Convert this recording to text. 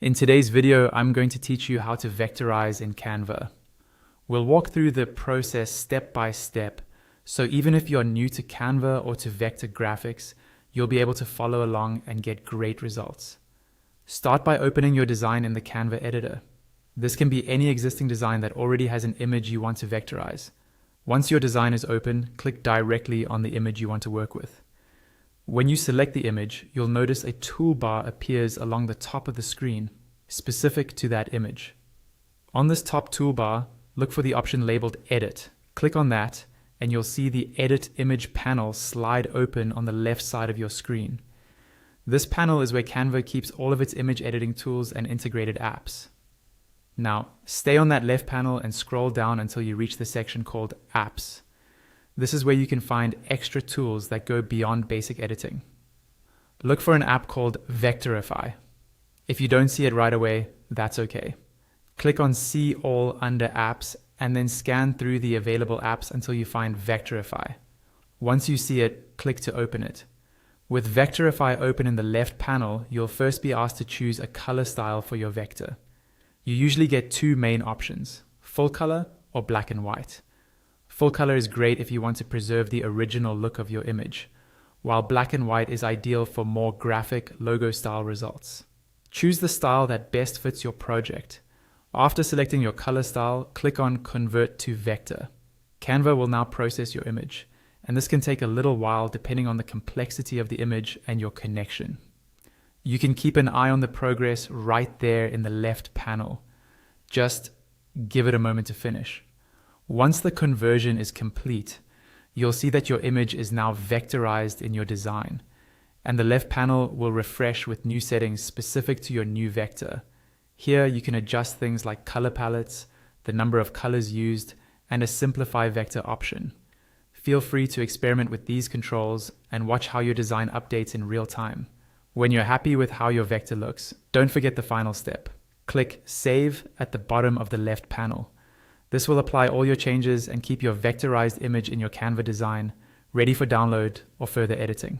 In today's video, I'm going to teach you how to vectorize in Canva. We'll walk through the process step by step, so even if you're new to Canva or to vector graphics, you'll be able to follow along and get great results. Start by opening your design in the Canva editor. This can be any existing design that already has an image you want to vectorize. Once your design is open, click directly on the image you want to work with. When you select the image, you'll notice a toolbar appears along the top of the screen, specific to that image. On this top toolbar, look for the option labeled Edit. Click on that, and you'll see the Edit Image panel slide open on the left side of your screen. This panel is where Canva keeps all of its image editing tools and integrated apps. Now, stay on that left panel and scroll down until you reach the section called Apps. This is where you can find extra tools that go beyond basic editing. Look for an app called Vectorize. If you don't see it right away, that's okay. Click on See All under Apps and then scan through the available apps until you find Vectorize. Once you see it, click to open it. With Vectorize open in the left panel, you'll first be asked to choose a color style for your vector. You usually get two main options, full color or black and white. Full color is great if you want to preserve the original look of your image, while black and white is ideal for more graphic, logo-style results. Choose the style that best fits your project. After selecting your color style, click on Convert to Vector. Canva will now process your image, and this can take a little while depending on the complexity of the image and your connection. You can keep an eye on the progress right there in the left panel. Just give it a moment to finish. Once the conversion is complete, you'll see that your image is now vectorized in your design, and the left panel will refresh with new settings specific to your new vector. Here you can adjust things like color palettes, the number of colors used, and a simplify vector option. Feel free to experiment with these controls and watch how your design updates in real time. When you're happy with how your vector looks, don't forget the final step. Click Save at the bottom of the left panel. This will apply all your changes and keep your vectorized image in your Canva design ready for download or further editing.